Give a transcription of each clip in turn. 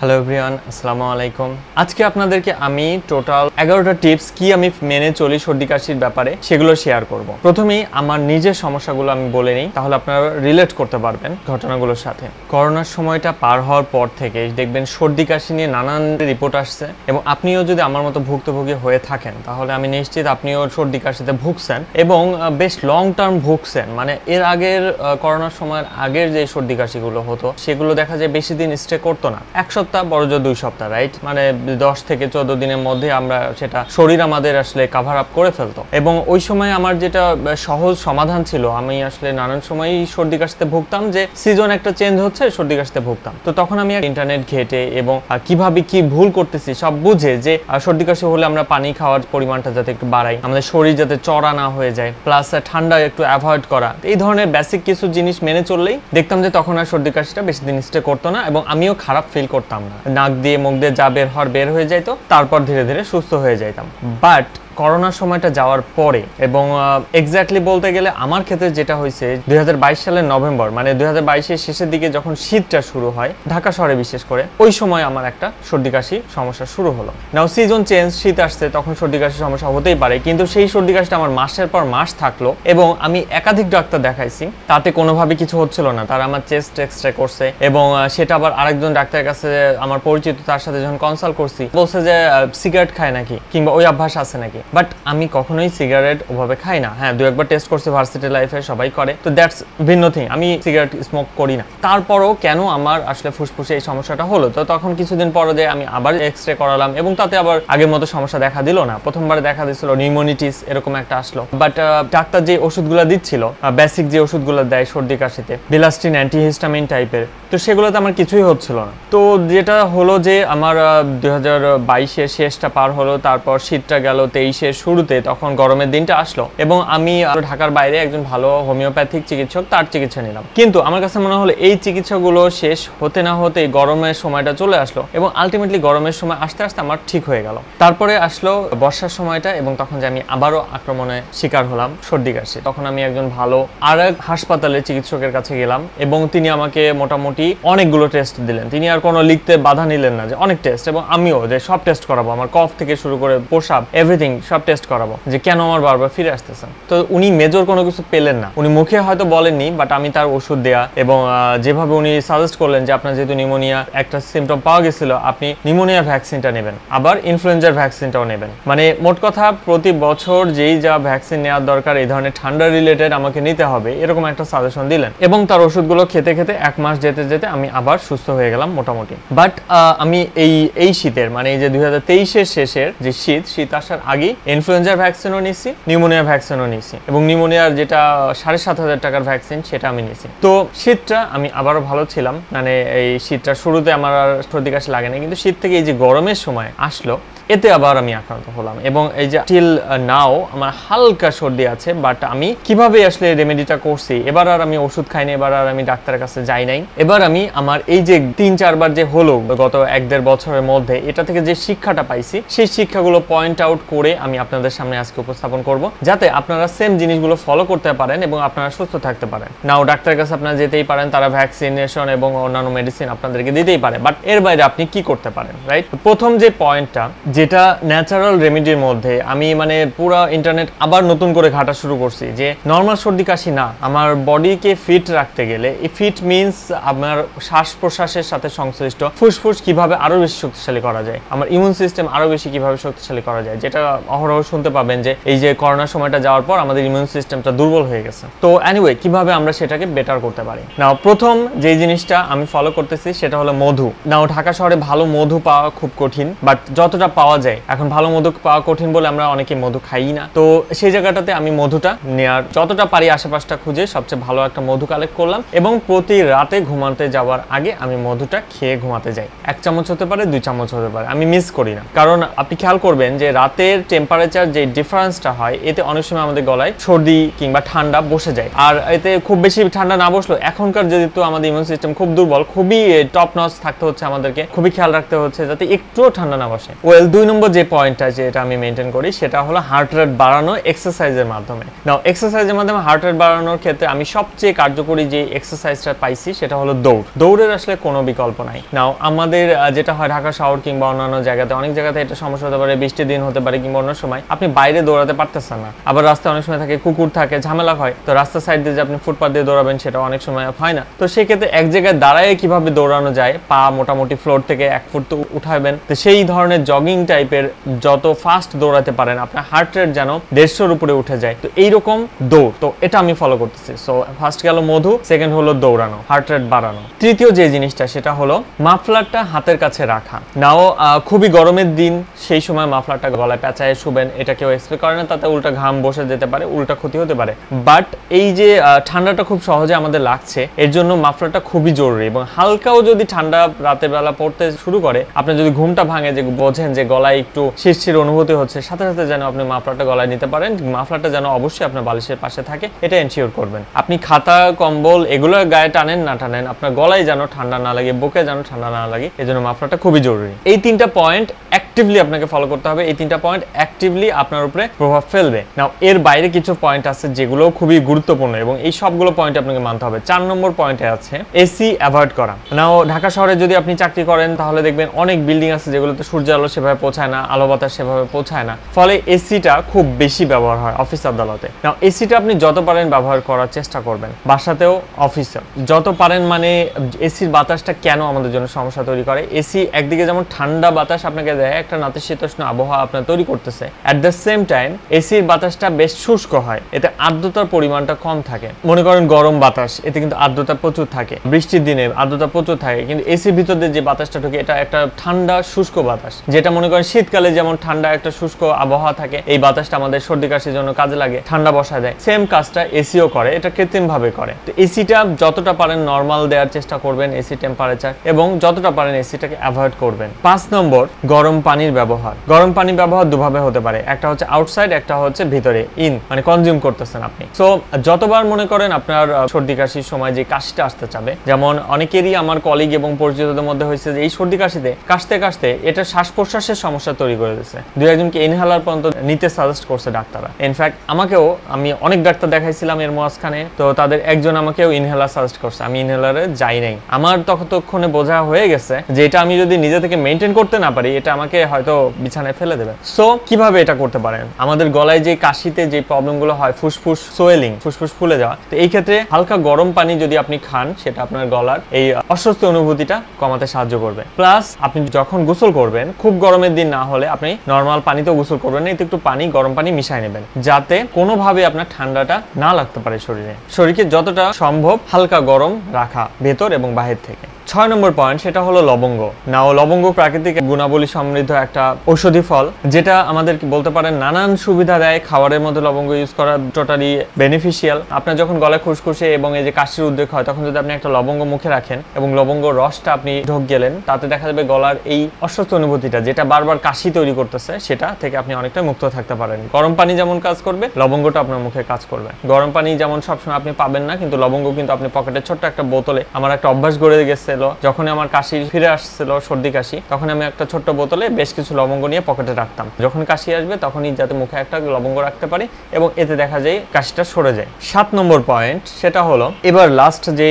Hello everyone, আসসালামু আলাইকুম। আজকে আপনাদেরকে আমি টোটাল 11টা টিপস কি আমি মেনে চলি সর্দি কাশির ব্যাপারে সেগুলো শেয়ার করব। প্রথমেই আমার নিজের সমস্যাগুলো আমি বলে নিই, তাহলে আপনারা রিলেট করতে পারবেন ঘটনাগুলোর সাথে। করোনার সময়টা পার হওয়ার পর থেকে দেখবেন সর্দি কাশি নিয়ে নানান রিপোর্ট আসছে, এবং আপনিও যদি আমার মতো ভুক্তভোগী হয়ে থাকেন তাহলে আমি নিশ্চিত আপনিও সর্দি কাশিতে ভুগছেন এবং বেশ লং টার্ম ভুগছেন। মানে এর আগের করোনার সময়ের আগের যে সর্দি কাশিগুলো হতো সেগুলো দেখা যায় বেশি দিন স্টে করতো না, এক সপ্তাহ বড় জোর 2 সপ্তাহ, রাইট? মানে 10 থেকে 14 দিনের মধ্যে আমরা সেটা শরীর আমাদের আসলে কাভার আপ করে ফেলতো। এবং ওই সময় আমার যেটা সহজ সমাধান ছিল, আমি আসলে নানান সময়ই সর্দি কাশিতে ভুগতাম, যে সিজন একটা চেঞ্জ হচ্ছে সর্দি কাশিতে ভুগতাম। তো তখন আমি ইন্টারনেট ঘেটে এবং কিভাবে কি ভুল করতেছি সব বুঝে, যে সর্দি কাশি হলে আমরা পানি খাওয়ার পরিমাণটা যাতে একটু বাড়াই, আমাদের শরীর যাতে চড়া না হয়ে যায়, প্লাস ঠান্ডা একটু অ্যাভয়েড করা, এই ধরনের বেসিক কিছু জিনিস মেনে চললেই দেখতাম যে তখন আর সর্দি কাশিটা বেশি দিন স্টে করতো না এবং আমিও খারাপ ফিল করতাম না। নাক দিয়ে মুখ দিয়ে যা বের হয়ে যাইতো, তারপর ধীরে ধীরে সুস্থ হয়ে যাইতাম। বাট করোনার সময়টা যাওয়ার পরে এবং এক্স্যাক্টলি বলতে গেলে আমার ক্ষেত্রে যেটা হয়েছে 2022 সালের নভেম্বর, মানে 2022-এর শেষের দিকে যখন শীতটা শুরু হয় ঢাকা শহরে বিশেষ করে, ওই সময় আমার একটা সর্দি কাশি সমস্যা শুরু হলো। নাও সিজন চেঞ্জ, শীত আসছে, তখন সর্দি কাশির সমস্যা হতেই পারে, কিন্তু সেই সর্দি কাশিটা আমার মাসের পর মাস থাকলো এবং আমি একাধিক ডাক্তার দেখাইছি, তাতে কোনোভাবে কিছু হচ্ছিল না। তারা আমার চেস্ট এক্সরে করছে এবং সেটা আবার আরেকজন ডাক্তারের কাছে আমার পরিচিত, তার সাথে যখন কনসাল্ট করছি বলছে যে সিগারেট খায় নাকি কিংবা ওই অভ্যাস আছে নাকি। বাট আমি কখনোই সিগারেট ওভাবে খাই না। হ্যাঁ, 2-একবার টেস্ট করছি, ভার্সিটি লাইফে সবাই করে, তো দ্যাটস ভিন্ন থিং। আমি সিগারেট স্মোক করি না। তারপরও কেন আমার আসলে ফুসফুসে এই সমস্যাটা হলো, তো তখন কিছুদিন পরে যে আমি আবার এক্সরে করালাম এবং তাতে আবার আগের মতো সমস্যা দেখা দিল না। প্রথমবারে দেখা দিচ্ছিল নিউমোনিটিস এরকম একটা আসলো। বাট ডাক্তার যে ওষুধগুলো দিচ্ছিল, বেসিক যে ওষুধগুলো দেয় সর্দি কাশিতে, বিলাস্টিন, অ্যান্টিহিস্টামিন টাইপের, তো সেগুলোতে আমার কিছুই হচ্ছিল না। তো যেটা হলো যে আমার 2022-এর শেষটা পার হলো, তারপর শীতটা গেল 23-এর শুরুতে, তখন গরমের দিনটা আসলো এবং আমি ঢাকার বাইরে একজন ভালো হোমিওপ্যাথিক চিকিৎসক, তার চিকিৎসা নিলাম। কিন্তু আমার কাছে মনে হলো এই চিকিৎসাগুলো শেষ হতে না হতেই গরমের সময়টা চলে আসলো এবং আলটিমেটলি গরমের সময় আসতে আসতে আমার ঠিক হয়ে গেল। তারপরে আসলো বর্ষার সময়টা এবং তখন যে আমি আবারও আক্রমণে শিকার হলাম সর্দি কাশি। তখন আমি একজন ভালো আরেক হাসপাতালের চিকিৎসকের কাছে গেলাম এবং তিনি আমাকে মোটামুটি অনেকগুলো টেস্ট দিলেন। তিনি আর কোনো লিখতে বাধা নিলেন না, যে অনেক টেস্ট, এবং আমিও যে সব টেস্ট করাবো, আমার কফ থেকে শুরু করে পোশাক এভরিথিং সব টেস্ট করাবো, যে কেন আমার বারবার ফিরে আসতেছেন। তো উনি মেজর কোনো কিছু পেলেন না, উনি মুখে হয়তো বলেননি, বাট আমি তার ওষুধ দেয়া এবং যেভাবে উনি সাজেস্ট করলেন যে আপনার যেহেতু নিউমোনিয়া একটা সিমটম পাওয়া গেছিল, আপনি নিউমোনিয়া ভ্যাকসিনটা নেবেন, আবার ইনফ্লুয়েঞ্জার ভ্যাকসিনটাও নেবেন। মানে মোট কথা প্রতি বছর যেই যা ভ্যাকসিন নেওয়ার দরকার এই ধরনের ঠান্ডা রিলেটেড আমাকে নিতে হবে, এরকম একটা সাজেশন দিলেন। এবং তার ওষুধগুলো খেতে খেতে 1 মাস যেতে যেতে আমি আবার সুস্থ হয়ে গেলাম মোটামুটি। বাট আমি এই শীতের, মানে এই যে 2023-এর শেষের যে শীত আসার আগেই ইনফ্লুয়েঞ্জার ভ্যাকসিনও নিছি, নিউমোনিয়া ভ্যাকসিনও নিছি এবং নিউমোনিয়ার যেটা 7,500 টাকার ভ্যাকসিন সেটা আমি নিছি। তো শীতটা আমি আবারও ভালো ছিলাম, মানে এই শীতটা শুরুতে আমার আর সর্দি কাশি লাগে না, কিন্তু শীত থেকে এই যে গরমের সময় আসলো, এতে আবার আমি আক্রান্ত হলাম এবং এই যে টিল নাও আমার হালকা সর্দি আছে। বাট আমি কিভাবে আসলে রেমেডিটা করছি, এবার আর আমি ওষুধ খাইনি, এবার আর আমি ডাক্তারের কাছে যাই নাই। এবার আমি আমার এই যে 3-4 বার যে হলো গত 1-1.5 বছরের মধ্যে, এটা থেকে যে শিক্ষাটা পাইছি সেই শিক্ষাগুলো পয়েন্ট আউট করে আমি আপনাদের সামনে আজকে উপস্থাপন করব, যাতে আপনারা সেম জিনিসগুলো ফলো করতে পারেন এবং আপনারা সুস্থ থাকতে পারেন। নাও ডাক্তারের কাছে আপনারা যেতেই পারেন, তারা ভ্যাকসিনেশন এবং অন্যান্য মেডিসিন আপনাদেরকে দিতেই পারে, বাট এর বাইরে আপনি কি করতে পারেন, রাইট? প্রথম যে পয়েন্টটা, যেটা ন্যাচারাল রেমেডির মধ্যে আমি মানে পুরো ইন্টারনেট আবার নতুন করে ঘাটা শুরু করছি, যে নর্মাল সর্দি কাশি না, আমার বডিকে ফিট রাখতে গেলে, এই ফিট মিনস আমার শ্বাস প্রশ্বাসের সাথে সংশ্লিষ্ট ফুসফুস কিভাবে আরো বেশি শক্তিশালী করা যায়, আমার ইমিউন সিস্টেম আরো বেশি কিভাবে শক্তিশালী করা যায়, যেটা অহরহ শুনতে পাবেন যে এই যে করোনার সময়টা যাওয়ার পর আমাদের ইমিউন সিস্টেমটা দুর্বল হয়ে গেছে। তো এনিওয়ে, কিভাবে আমরা সেটাকে বেটার করতে পারি। নাও প্রথম যে জিনিসটা আমি ফলো করতেছি সেটা হলো মধু। নাও ঢাকা শহরে ভালো মধু পাওয়া খুব কঠিন, বাট যতটা পাওয়া যায়, এখন ভালো মধু পাওয়া কঠিন বলে আমরা অনেকে মধু খাই না, তো সেই জায়গাটাতে আমি মধুটা নেয়ার যতটা পারি আশেপাশটা খুঁজে সবচেয়ে ভালো একটা মধু কালেক্ট করলাম এবং প্রতি রাতে ঘুমাতে যাওয়ার আগে আমি মধুটা খেয়ে ঘুমাতে যাই। 1 চামচ হতে পারে, 2 চামচ হতে পারে, আমি মিস করি না। কারণ আপনি খেয়াল করবেন যে রাতের টেম্পারেচার যে ডিফারেন্সটা হয় এতে অনেক সময় আমাদের গলায় সর্দি কিংবা ঠান্ডা বসে যায়। আর এতে খুব বেশি ঠান্ডা না বসলো, এখনকার যেহেতু আমাদের ইমিউন সিস্টেম খুব দুর্বল, খুবই টপ নচ থাকতে হচ্ছে, আমাদেরকে খুবই খেয়াল রাখতে হচ্ছে যাতে একটুও ঠান্ডা না বসে। ওয়েল, 2 নম্বর যে পয়েন্টটা যেটা আমি মেনটেন করি সেটা হলো হার্ট রেট বাড়ানো এক্সারসাইজের মাধ্যমে। নাও এক্সারসাইজের মাধ্যমে হার্ট রেট বাড়ানোর ক্ষেত্রে আমি সবচেয়ে কার্যকরী যে এক্সারসাইজটা পাইছি সেটা হলো দৌড়। দৌড়ের আসলে কোনো বিকল্প নাই। নাও আমাদের যেটা হয় ঢাকা শহর কিংবা অন্যান্য জায়গাতে, অনেক জায়গাতে এটা সমস্যা হতে পারে, বৃষ্টির দিন হতে পারে কিংবা অন্য সময় আপনি বাইরে দৌড়াতে পারতেছেন না। আবার রাস্তায় অনেক সময় থাকে কুকুর থাকে, ঝামেলা হয়, তো রাস্তার সাইড দিয়ে যে আপনি ফুটপাথ দিয়ে দৌড়াবেন সেটা অনেক সময় হয় না। তো সেক্ষেত্রে এক জায়গায় দাঁড়ায় কিভাবে দৌড়ানো যায়, পা মোটামুটি ফ্লোর থেকে 1 ফুট তো উঠাবেন, তো সেই ধরনের জগিং টাইপের যত ফাস্ট দৌড়াতে পারেন আপনার হার্ট রেট যেন 150-র উপরে উঠে যায়, তো এইরকম দৌড়, তো এটা আমি ফলো করতেছি। সো ফার্স্ট গেল মধু, সেকেন্ড হলো দৌড়ানো, হার্ট রেট বাড়ানো। তৃতীয় যে জিনিসটা সেটা হলো মাফলারটা হাতের কাছে রাখা। নাও খুবই গরমের দিন, সেই সময় মাফলারটা গলায় পেঁচায় শুবেন, এটা কেউ এক্সপেক্ট করে না, তাতে উল্টা ঘাম বসে যেতে পারে, উল্টা ক্ষতি হতে পারে। বাট এই যে ঠান্ডাটা খুব সহজে আমাদের লাগছে, এর জন্য মাফলারটা খুবই জরুরি। এবং হালকাও যদি ঠান্ডা রাতের বেলা পড়তে শুরু করে, আপনি যদি ঘুমটা ভাঙে, যে বোঝেন যে গলায় একটু শিরশির অনুভূতি হচ্ছে, সাথে সাথে যেন আপনি মাফলারটা গলায় নিতে পারেন। মাফলারটা যেন অবশ্যই আপনার বালিশের পাশে থাকে, এটা এনশিওর করবেন। আপনি খাতা কম্বল এগুলো গায়ে টানেন না টানেন, আপনার গলায় যেন ঠান্ডা না লাগে, বুকে যেন ঠান্ডা না লাগে, এজন্য মাফলারটা খুবই জরুরি। এই 3টা পয়েন্ট অ্যাক্টিভলি আপনাকে ফলো করতে হবে। এই 3টা পয়েন্ট অ্যাক্টিভলি আপনার উপরে প্রভাব ফেলবে। নাও এর বাইরে কিছু পয়েন্ট আছে যেগুলো খুবই গুরুত্বপূর্ণ এবং এই সবগুলো পয়েন্ট আপনাকে মানতে হবে। 4 নম্বর পয়েন্টে আছে এসি অ্যাভয়েড করা। নাও ঢাকা শহরে যদি আপনি চাকরি করেন তাহলে দেখবেন অনেক বিল্ডিং আছে যেগুলোতে সূর্য আলো সেভাবে পৌঁছায় না, আলো বাতাস সেভাবে পৌঁছায় না, ফলে এসিটা খুব বেশি ব্যবহার হয় অফিস আদালতে। নাও এসিটা আপনি যত পারেন ব্যবহার করার চেষ্টা করবেন, বাসাতেও অফিসে যত পারেন। মানে এসির বাতাসটা কেন আমাদের জন্য সমস্যা তৈরি করে? এসি একদিকে যেমন ঠান্ডা বাতাস আপনাকে দেয়, একটা নাতিশীতোষ্ণ আবহাওয়া আপনার তৈরি করতেছে, অ্যাট দ্য সেম টাইম এসির বাতাসটা বেশ শুষ্ক হয়, এতে আর্দ্রতার পরিমাণটা কম থাকে। মনে করেন গরম বাতাস, এতে কিন্তু আর্দ্রতা প্রচুর থাকে, বৃষ্টির দিনে আর্দ্রতা প্রচুর থাকে, কিন্তু এসির ভিতর দিয়ে যে বাতাসটা ঢোকে এটা একটা ঠান্ডা শুষ্ক বাতাস, যেটা মনে করেন শীতকালে যেমন ঠান্ডা একটা শুষ্ক আবহাওয়া থাকে, এই বাতাসটা আমাদের সর্দি কাশির জন্য কাজে লাগে, ঠান্ডা বসায় দেয়। সেম কাজটা এসিও করে, এটা কৃত্রিম ভাবে করে। তো এসিটা যতটা পারেন নর্মাল দেওয়ার চেষ্টা করবেন, এসি টেম্পারেচার, এবং যতটা পারেন এসিটাকে অ্যাভয়েড করবেন। 5 নম্বর গরম পানির ব্যবহার। গরম পানির ব্যবহার দুভাবে হতে পারে, একটা হচ্ছে আউটসাইড, একটা হচ্ছে ভিতরে ইন, মানে কনজিউম করতেছেন আপনি। সো যতবার মনে করেন আপনার সর্দি কাশির সময় যে কাশিটা আসতে চাবে, যেমন অনেকেরই আমার কলিগ এবং পরিচিতদের মধ্যে হয়েছে যে এই সর্দি কাশিতে কাশতে কাশতে এটা শ্বাস প্রশ্বাসের সমস্যা তৈরি করে দিচ্ছে, 2-একজনকে ইনহেলার পর্যন্ত নিতে সাজেস্ট করছে ডাক্তাররা। ইনফ্যাক্ট আমাকেও, আমি অনেক ডাক্তার দেখাইছিলাম এর মাঝখানে, তো তাদের একজন আমাকেও ইনহেলার সাজেস্ট করছে, আমি ইনহেলারে যাই নাই। আমার ততক্ষণে বোঝা হয়ে গেছে যে এটা আমি যদি নিজে থেকে মেনটেন করতে না পারি, এটা আমাকে হয়তো বিছানায় ফেলে দেবে। সো কিভাবে এটা করতে পারেন? আমাদের গলায় যে কাশিতে যে প্রবলেমগুলো হয়, ফুসফুস সোয়েলিং, ফুসফুস ফুলে যাওয়া, তো এই ক্ষেত্রে হালকা গরম পানি যদি আপনি খান, সেটা আপনার গলার এই অস্বস্তি অনুভূতিটা কমাতে সাহায্য করবে। প্লাস আপনি যখন গোসল করবেন, খুব গরমের দিন না হলে আপনি নর্মাল পানিতেও গোসল করবেন না, এতে একটু পানি, গরম পানি মিশাই নেবেন, যাতে কোনোভাবে আপনার ঠান্ডাটা না লাগতে পারে শরীরে। শরীরকে যতটা সম্ভব হালকা গরম রাখা, ভেতর এবং বাহির থেকে। 6 নম্বর পয়েন্ট, সেটা হলো লবঙ্গ। নাও লবঙ্গ প্রাকৃতিক গুণাবলী সমৃদ্ধ একটা ঔষধি ফল, যেটা আমাদের বলতে পারেন নানান সুবিধা দেয়। খাবারের মধ্যে লবঙ্গ ইউজ করা টোটালি বেনিফিশিয়াল। আপনার যখন গলায় খুশখুশে এবং এই যে কাশির উদ্রেক হয়, তখন যদি আপনি একটা লবঙ্গ মুখে রাখেন এবং লবঙ্গ রসটা আপনি ঢোক গেলেন, তাতে দেখা যাবে গলার এই অস্বস্তি অনুভূতিটা যেটা বারবার কাশি তৈরি করতেছে, সেটা থেকে আপনি অনেকটা মুক্ত থাকতে পারেন। গরম পানি যেমন কাজ করবে, লবঙ্গটা আপনার মুখে কাজ করবে। গরম পানি যেমন সবসময় আপনি পাবেন না, কিন্তু লবঙ্গ কিন্তু আপনি পকেটে ছোট্ট একটা বোতলে, আমার একটা অভ্যাস গড়ে গেছে, যখন আমার কাশি ফিরে আসছিল, সর্দি কাশি, তখন আমি একটা ছোট্ট বোতলে বেশ কিছু লবঙ্গ নিয়ে পকেটে রাখতাম, যখন কাশি আসবে তখনই যাতে মুখে একটা লবঙ্গ রাখতে পারি, এবং এতে দেখা যায় কাশিটা সরে যায়। 7 নম্বর পয়েন্ট, সেটা হলো এবার লাস্ট যে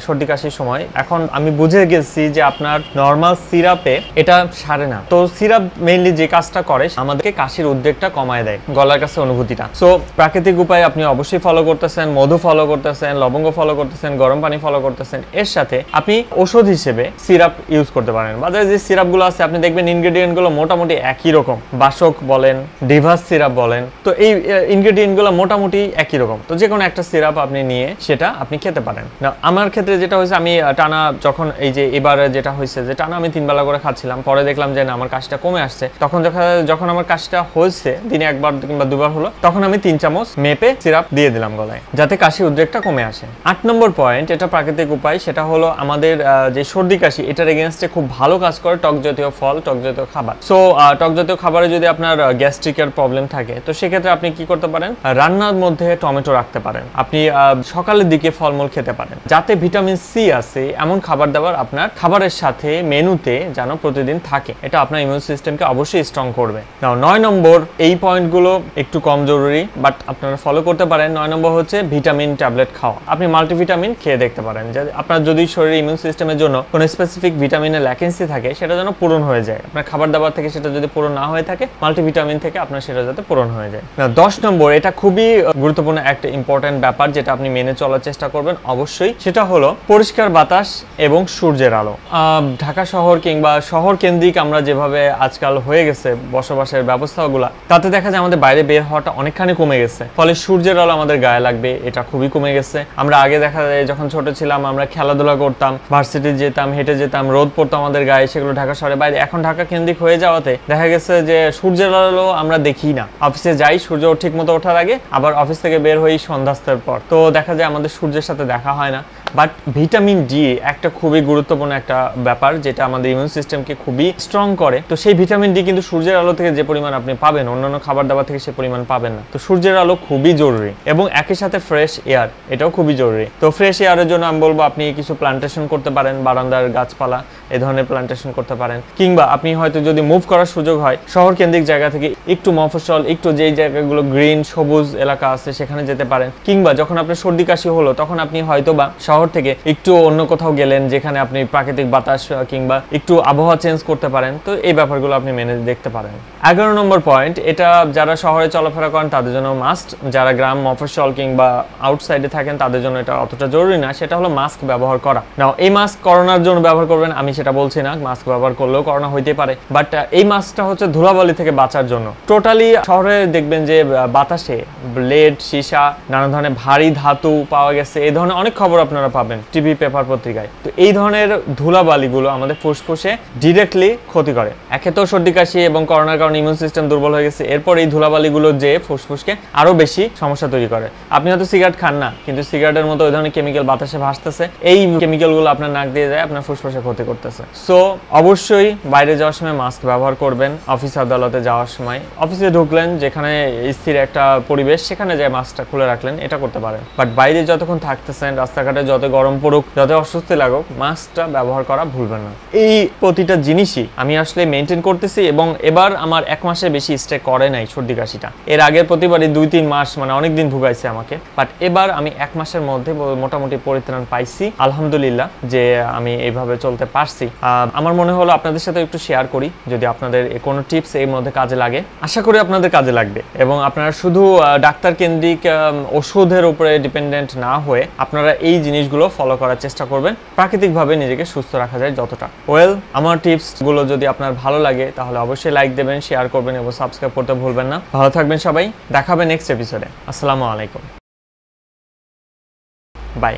সর্দি কাশির সময়, এখন আমি বুঝে গেছি যে আপনার নর্মাল সিরাপে এটা সারে না। তো সিরাপ মেইনলি যে কাজটা করে, আমাদেরকে কাশির উদ্বেগটা কমায় দেয়, গলার কাছে অনুভূতিটা। সো প্রাকৃতিক উপায় আপনি অবশ্যই ফলো করতেছেন, মধু ফলো করতেছেন, লবঙ্গ ফলো করতেছেন, গরম পানি ফলো করতেছেন, এর সাথে আপনি ওষুধ হিসেবে সিরাপ ইউজ করতে পারেন। বাজারে যে সিরাপগুলো আছে আপনি দেখবেন ইনগ্রেডিয়েন্টগুলো মোটামুটি একই রকম, বাসক বলেন, ডিভাস সিরাপ বলেন, তো এই ইনগ্রেডিয়েন্টগুলো মোটামুটি একই রকম। তো যে কোনো একটা সিরাপ আপনি নিয়ে সেটা আপনি খেতে পারেন। না আমার ক্ষেত্রে যেটা হয়েছে, আমি টানা যখন এই যে এবারে যেটা হয়েছে যে টানা আমি 3 বেলা করে খাচ্ছিলাম, পরে দেখলাম যে না আমার কাশিটা কমে আসছে। তখন যখন আমার কাশিটা হয়েছে দিনে 1 বার কিংবা 2 বার হলো, তখন আমি 3 চামচ মেপে সিরাপ দিয়ে দিলাম গলায়, যাতে কাশি উদ্রেকটা কমে আসে। 8 নম্বর পয়েন্ট, এটা প্রাকৃতিক উপায়, সেটা হলো আমাদের যে সর্দি কাশি এটার এগেনস্টে খুব ভালো কাজ করে টক জাতীয় ফল, টক জাতীয় খাবার। সো টক জাতীয় খাবারে যদি আপনার গ্যাস্ট্রিকের প্রবলেম থাকে তো সেক্ষেত্রে আপনি কি করতে পারেন, রান্নার মধ্যে টমেটো রাখতে পারেন, আপনি সকালের দিকে ফলমূল খেতে পারেন, যাতে ভিটামিন সি আছে এমন খাবার দাবার আপনার খাবারের সাথে মেনুতে যেন প্রতিদিন থাকে। এটা আপনার ইমিউন সিস্টেমকে অবশ্যই স্ট্রং করবে। নাও 9 নম্বর, এই পয়েন্টগুলো একটু কম জরুরি বাট আপনারা ফলো করতে পারেন। 9 নম্বর হচ্ছে ভিটামিন ট্যাবলেট খাওয়া। আপনি মাল্টিভিটামিন খেয়ে দেখতে পারেন, যে আপনার যদি শরীরে ইমিউন সিস্টেমের জন্য কোনো স্পেসিফিক ভিটামিনের ল্যাকেন্সি থাকে সেটা যেন পূরণ হয়ে যায়। আপনার খাবার দাবার থেকে সেটা যদি পূরণ না হয়ে থাকে, মাল্টিভিটামিন থেকে আপনার সেটা যাতে পূরণ হয়ে যায়। 10 নম্বর, এটা খুবই গুরুত্বপূর্ণ একটা ইম্পর্টেন্ট ব্যাপার যেটা আপনি মেনে চলার চেষ্টা করবেন অবশ্যই, সেটা হলো পরিষ্কার বাতাস এবং সূর্যের আলো। ঢাকা শহর কিংবা শহর কেন্দ্রিক আমরা যেভাবে আজকাল হয়ে গেছে বসবাসের ব্যবস্থাগুলো, তাতে দেখা যায় আমাদের বাইরে বের হওয়াটা অনেকখানি কমে গেছে, ফলে সূর্যের আলো আমাদের গায়ে লাগবে এটা খুবই কমে গেছে। আমরা আগে দেখা যায় যখন ছোট ছিলাম আমরা খেলাধুলা করতাম, ভার্সিটি যেতাম, হেঁটে যেতাম, রোদ পড়তো আমাদের গায়ে, সেগুলো ঢাকা শহরে বাইরে। এখন ঢাকা কেন্দ্রিক হয়ে যাওয়াতে দেখা গেছে যে সূর্যের আলো আমরা দেখি না। অফিসে যাই সূর্য ঠিক মতো ওঠার আগে, আবার অফিস থেকে বের হই সন্ধ্যাস্তের পর, তো দেখা যায় আমাদের সূর্যের সাথে দেখা হয় না। বাট ভিটামিন ডি একটা খুবই গুরুত্বপূর্ণ একটা ব্যাপার যেটা আমাদের ইমিউন সিস্টেমকে খুবই স্ট্রং করে। তো সেই ভিটামিন ডি কিন্তু সূর্যের আলো থেকে যে পরিমাণ আপনি পাবেন অন্যান্য খাবার দাবার থেকে সে পরিমাণ পাবেন না। তো সূর্যের আলো খুবই জরুরি এবং একই সাথে ফ্রেশ এয়ার, এটাও খুবই জরুরি। তো ফ্রেশ এয়ারের জন্য আমি বলবো আপনি কিছু প্লান্টেশন করতে পারেন, বারান্দার গাছপালা এই ধরনের প্লান্টেশন করতে পারেন, কিংবা আপনি হয়তো যদি মুভ করার সুযোগ হয় শহর কেন্দ্রিক জায়গা থেকে একটু মফস্বল, একটু যেই জায়গাগুলো গ্রিন সবুজ এলাকা আছে সেখানে যেতে পারেন। কিংবা যখন আপনার সর্দি কাশি হলো তখন আপনি হয়তো বা শহর থেকে একটু অন্য কোথাও গেলেন যেখানে আপনি প্রাকৃতিক বাতাস কিংবা একটু আবহাওয়া চেঞ্জ করতে পারেন। তো এই ব্যাপারগুলো আপনি মেনে দেখতে পারেন। 11 নম্বর পয়েন্ট, এটা যারা শহরে চলাফেরা করেন তাদের জন্য মাস্ট, যারা গ্রাম মফস্বল কিংবা আউটসাইডে থাকেন তাদের জন্য এটা অতটা জরুরি না, সেটা হলো মাস্ক ব্যবহার করা। নাও এই মাস্ক করোনার জন্য ব্যবহার করবেন আমি সেটা বলছি না, মাস্ক ব্যবহার করলেও করোনা হইতে পারে, বাট এই মাস্কটা হচ্ছে ধুলাবালি থেকে বাঁচার জন্য। টোটালি শহরে দেখবেন যে বাতাসে লেড, সীসা, নানা ধরনের ভারী ধাতু পাওয়া গেছে, এই ধরনের অনেক খবর আপনারা পাবেন টিভি, পেপার, পত্রিকায়। তো এই ধরনের ধুলাবালিগুলো আমাদের ফুসফুসে ডিরেক্টলি ক্ষতি করে। একে তো সর্দি কাশি এবং করোনার কারণে ইমিউন সিস্টেম দুর্বল হয়ে গেছে, এরপর এই ধুলাবালিগুলো যে ফুসফুসকে আরো বেশি সমস্যা তৈরি করে। আপনি হয়তো সিগারেট খান না, কিন্তু সিগারেটের মতো ওই ধরনের কেমিক্যাল বাতাসে ভাসতেছে, এই কেমিক্যালগুলো আপনার নাক দিয়ে যায়, আপনার ফুসফুসে ক্ষতি করতেছে। সো অবশ্যই বাইরে যাওয়ার সময় মাস্ক ব্যবহার করবেন, অফিস আদালতে যাওয়ার সময়, অফিসে ঢুকলেন যেখানে স্থির একটা পরিবেশ সেখানে যায় মাস্কটা খুলে রাখলেন, এটা করতে পারেন। বাট বাইরে যতক্ষণ থাকতেছেন, রাস্তাঘাটে যত গরম পড়ুক, যত অস্বস্তি লাগুক, মাস্কটা ব্যবহার করা ভুলবেন না। এই প্রতিটা জিনিসই আমি আসলে মেনটেন করতেছি এবং এবার আমার 1 মাসের বেশি স্টে করে নাই সর্দি কাশিটা। এর আগের প্রতিবারই 2-3 মাস মানে অনেকদিন ভুগাইছে আমাকে, বাট এবার আমি 1 মাসের মধ্যে মোটামুটি পরিত্রাণ পাইছি আলহামদুলিল্লাহ, যে আমি এইভাবে চলতে পারছি। আমার মনে হলো আপনাদের সাথে একটু শেয়ার করি, যদি আপনাদের কোনো টিপস এর মধ্যে কাজে লাগে, আশা করি আপনাদের কাজে লাগবে এবং আপনারা শুধু ডাক্তার কেন্দ্রিক ওষুধের উপরে ডিপেন্ডেন্ট না হয়ে আপনারা এই জিনিসগুলো ফলো করার চেষ্টা করবেন, প্রাকৃতিকভাবে নিজেকে সুস্থ রাখা যায় যতটা। আমার টিপসগুলো যদি আপনার ভালো লাগে তাহলে অবশ্যই লাইক দেবেন, শেয়ার করবেন এবং সাবস্ক্রাইব করতে ভুলবেন না। ভালো থাকবেন সবাই, দেখা হবে নেক্সট এপিসোডে। আসসালামু আলাইকুম, বাই।